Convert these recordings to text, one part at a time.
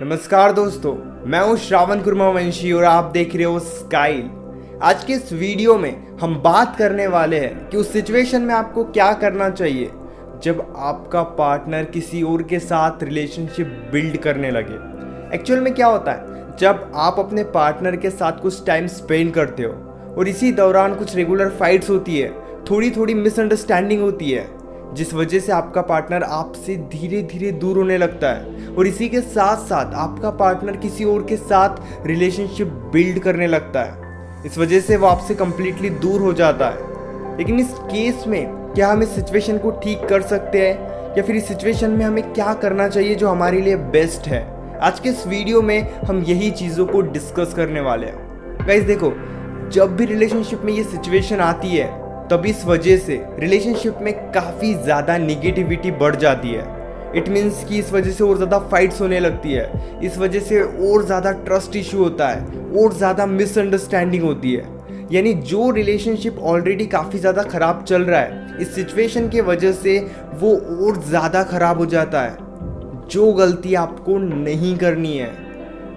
नमस्कार दोस्तों, मैं हूं श्रावण कुर्मा वंशी और आप देख रहे हो स्काइल। आज के इस वीडियो में हम बात करने वाले हैं कि उस सिचुएशन में आपको क्या करना चाहिए जब आपका पार्टनर किसी और के साथ रिलेशनशिप बिल्ड करने लगे। एक्चुअल में क्या होता है, जब आप अपने पार्टनर के साथ कुछ टाइम स्पेंड करते हो और इसी दौरान कुछ रेगुलर फाइट्स होती है, थोड़ी थोड़ी मिसअंडरस्टैंडिंग होती है, जिस वजह से आपका पार्टनर आपसे धीरे धीरे दूर होने लगता है और इसी के साथ साथ आपका पार्टनर किसी और के साथ रिलेशनशिप बिल्ड करने लगता है। इस वजह से वो आपसे कंप्लीटली दूर हो जाता है। लेकिन इस केस में क्या हम इस सिचुएशन को ठीक कर सकते हैं या फिर इस सिचुएशन में हमें क्या करना चाहिए जो हमारे लिए बेस्ट है? आज के इस वीडियो में हम यही चीज़ों को डिस्कस करने वाले हैं। गाइस देखो, जब भी रिलेशनशिप में ये सिचुएशन आती है तब इस वजह से रिलेशनशिप में काफ़ी ज़्यादा निगेटिविटी बढ़ जाती है। इट मीन्स कि इस वजह से और ज़्यादा फाइट्स होने लगती है, इस वजह से और ज़्यादा ट्रस्ट इशू होता है, और ज़्यादा मिसअंडरस्टैंडिंग होती है। यानी जो रिलेशनशिप ऑलरेडी काफ़ी ज़्यादा ख़राब चल रहा है, इस सिचुएशन के वजह से वो और ज़्यादा ख़राब हो जाता है, जो गलती आपको नहीं करनी है।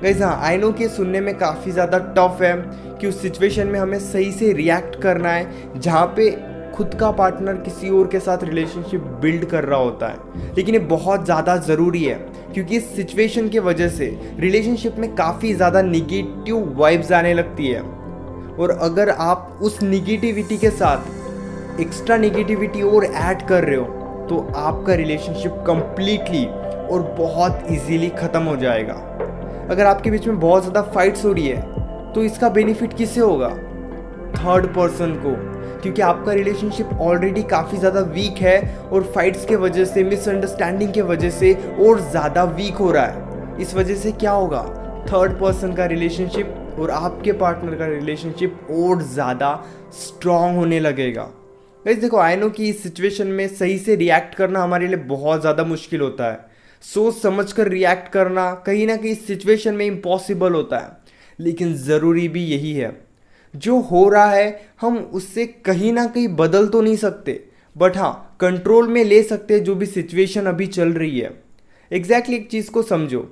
गाइस हाँ, आई नो कि सुनने में काफ़ी ज़्यादा टफ है कि उस सिचुएशन में हमें सही से रिएक्ट करना है जहाँ पे खुद का पार्टनर किसी और के साथ रिलेशनशिप बिल्ड कर रहा होता है। लेकिन ये बहुत ज़्यादा ज़रूरी है क्योंकि इस सिचुएशन के वजह से रिलेशनशिप में काफ़ी ज़्यादा निगेटिव वाइब्स आने लगती है, और अगर आप उस निगेटिविटी के साथ एक्स्ट्रा निगेटिविटी और ऐड कर रहे हो तो आपका रिलेशनशिप कंप्लीटली और बहुत ईजीली ख़त्म हो जाएगा। अगर आपके बीच में बहुत ज़्यादा फाइट्स हो रही है तो इसका बेनिफिट किससे होगा? थर्ड पर्सन को, क्योंकि आपका रिलेशनशिप ऑलरेडी काफ़ी ज़्यादा वीक है और फाइट्स के वजह से, मिसअंडरस्टैंडिंग के वजह से और ज़्यादा वीक हो रहा है। इस वजह से क्या होगा? थर्ड पर्सन का रिलेशनशिप और आपके पार्टनर का रिलेशनशिप और ज़्यादा स्ट्रॉन्ग होने लगेगा। गाइस देखो, आई नो कि इस सिचुएशन में सही से रिएक्ट करना हमारे लिए बहुत ज़्यादा मुश्किल होता है। सोच समझ कर रिएक्ट करना कहीं ना कहीं सिचुएशन में इम्पॉसिबल होता है, लेकिन ज़रूरी भी यही है। जो हो रहा है हम उससे कहीं ना कहीं बदल तो नहीं सकते, बट हाँ कंट्रोल में ले सकते हैं जो भी सिचुएशन अभी चल रही है। एग्जैक्टली एक चीज़ को समझो,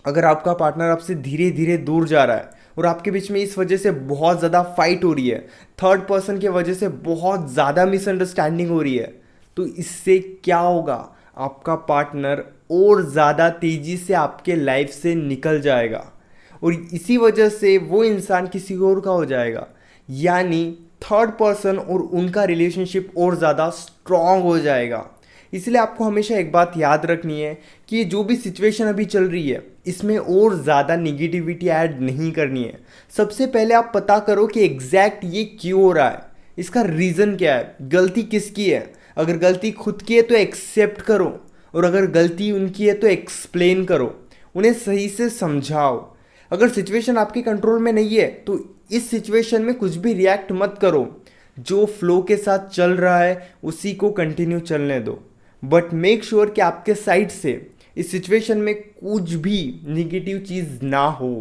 अगर आपका पार्टनर आपसे धीरे धीरे दूर जा रहा है और आपके बीच में इस वजह से बहुत ज़्यादा फाइट हो रही है, थर्ड पर्सन के वजह से बहुत ज़्यादा मिसअंडरस्टैंडिंग हो रही है, तो इससे क्या होगा? आपका पार्टनर और ज़्यादा तेज़ी से आपके लाइफ से निकल जाएगा और इसी वजह से वो इंसान किसी और का हो जाएगा। यानी थर्ड पर्सन और उनका रिलेशनशिप और ज़्यादा स्ट्रॉन्ग हो जाएगा। इसलिए आपको हमेशा एक बात याद रखनी है कि जो भी सिचुएशन अभी चल रही है इसमें और ज़्यादा निगेटिविटी ऐड नहीं करनी है। सबसे पहले आप पता करो कि एग्जैक्ट ये क्यों हो रहा है, इसका रीज़न क्या है, गलती किसकी है। अगर गलती खुद की है तो एक्सेप्ट करो, और अगर गलती उनकी है तो एक्सप्लेन करो, उन्हें सही से समझाओ। अगर सिचुएशन आपके कंट्रोल में नहीं है तो इस सिचुएशन में कुछ भी रिएक्ट मत करो, जो फ्लो के साथ चल रहा है उसी को कंटिन्यू चलने दो। बट मेक श्योर कि आपके साइड से इस सिचुएशन में कुछ भी निगेटिव चीज़ ना हो,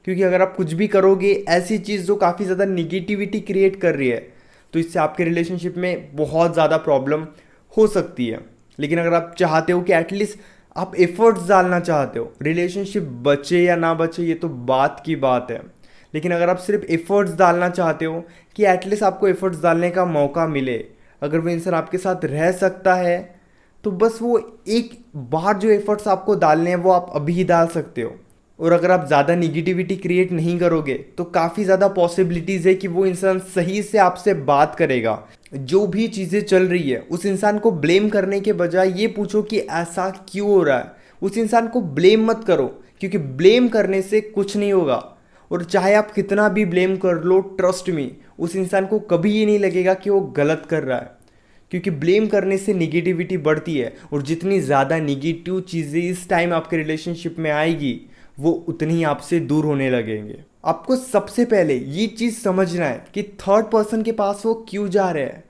क्योंकि अगर आप कुछ भी करोगे ऐसी चीज़ जो काफ़ी ज़्यादा निगेटिविटी क्रिएट कर रही है तो इससे आपके रिलेशनशिप में बहुत ज़्यादा प्रॉब्लम हो सकती है। लेकिन अगर आप चाहते हो कि एटलीस्ट आप एफर्ट्स डालना चाहते हो, रिलेशनशिप बचे या ना बचे ये तो बात की बात है, लेकिन अगर आप सिर्फ एफर्ट्स डालना चाहते हो कि एटलीस्ट आपको एफर्ट्स डालने का मौका मिले, अगर वो इंसान आपके साथ रह सकता है तो बस वो एक बार जो एफर्ट्स आपको डालने हैं वो आप अभी ही डाल सकते हो। और अगर आप ज़्यादा निगेटिविटी क्रिएट नहीं करोगे तो काफ़ी ज़्यादा पॉसिबिलिटीज़ है कि वो इंसान सही से आपसे बात करेगा। जो भी चीज़ें चल रही है उस इंसान को ब्लेम करने के बजाय ये पूछो कि ऐसा क्यों हो रहा है। उस इंसान को ब्लेम मत करो, क्योंकि ब्लेम करने से कुछ नहीं होगा, और चाहे आप कितना भी ब्लेम कर लो, ट्रस्ट मी उस इंसान को कभी ये नहीं लगेगा कि वो गलत कर रहा है, क्योंकि ब्लेम करने से निगेटिविटी बढ़ती है, और जितनी ज़्यादा निगेटिव चीज़ें इस टाइम आपके रिलेशनशिप में आएगी वो उतनी ही आपसे दूर होने लगेंगे। आपको सबसे पहले ये चीज़ समझना है कि थर्ड पर्सन के पास वो क्यों जा रहे हैं,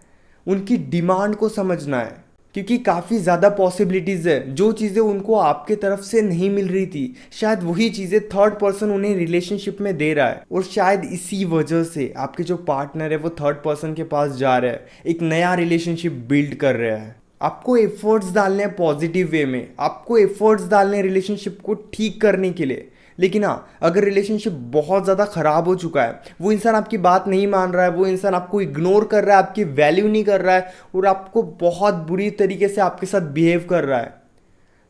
उनकी डिमांड को समझना है, क्योंकि काफ़ी ज़्यादा पॉसिबिलिटीज़ है जो चीज़ें उनको आपके तरफ से नहीं मिल रही थी, शायद वही चीज़ें थर्ड पर्सन उन्हें रिलेशनशिप में दे रहा है, और शायद इसी वजह से आपके जो पार्टनर है वो थर्ड पर्सन के पास जा रहा है, एक नया रिलेशनशिप बिल्ड कर रहा है। आपको एफर्ट्स डालने हैं पॉजिटिव वे में, आपको एफर्ट्स डालने हैं रिलेशनशिप को ठीक करने के लिए। लेकिन हाँ, अगर रिलेशनशिप बहुत ज़्यादा ख़राब हो चुका है, वो इंसान आपकी बात नहीं मान रहा है, वो इंसान आपको इग्नोर कर रहा है, आपकी वैल्यू नहीं कर रहा है और आपको बहुत बुरी तरीके से आपके साथ बिहेव कर रहा है,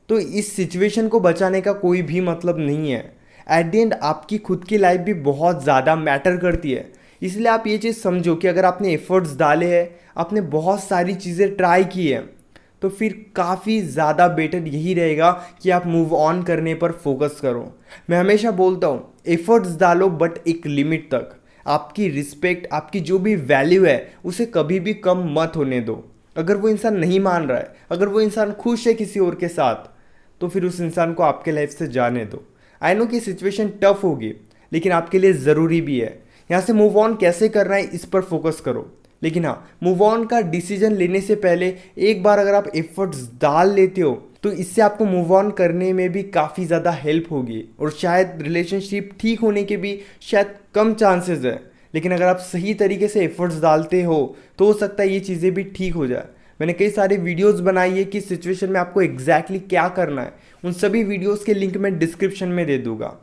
तो इस सिचुएशन को बचाने का कोई भी मतलब नहीं है। एट द एंड आपकी खुद की लाइफ भी बहुत ज़्यादा मैटर करती है। इसलिए आप ये चीज़ समझो कि अगर आपने एफर्ट्स डाले हैं, आपने बहुत सारी चीज़ें ट्राई की है, तो फिर काफ़ी ज़्यादा बेटर यही रहेगा कि आप मूव ऑन करने पर फोकस करो। मैं हमेशा बोलता हूँ एफर्ट्स डालो बट एक लिमिट तक। आपकी रिस्पेक्ट, आपकी जो भी वैल्यू है उसे कभी भी कम मत होने दो। अगर वो इंसान नहीं मान रहा है, अगर वो इंसान खुश है किसी और के साथ, तो फिर उस इंसान को आपके लाइफ से जाने दो। आई नो कि सिचुएशन टफ होगी, लेकिन आपके लिए ज़रूरी भी है। यहाँ से मूव ऑन कैसे करना है इस पर फोकस करो। लेकिन हाँ, मूव ऑन का डिसीजन लेने से पहले एक बार अगर आप एफर्ट्स डाल लेते हो, तो इससे आपको मूव ऑन करने में भी काफ़ी ज़्यादा हेल्प होगी और शायद रिलेशनशिप ठीक होने के भी शायद कम चांसेस है। लेकिन अगर आप सही तरीके से एफर्ट्स डालते हो तो हो सकता है ये चीज़ें भी ठीक हो जाए। मैंने कई सारे वीडियोस बनाई है कि सिचुएशन में आपको एग्जैक्टली क्या करना है। उन सभी वीडियोस के लिंक मैं डिस्क्रिप्शन में दे दूंगा।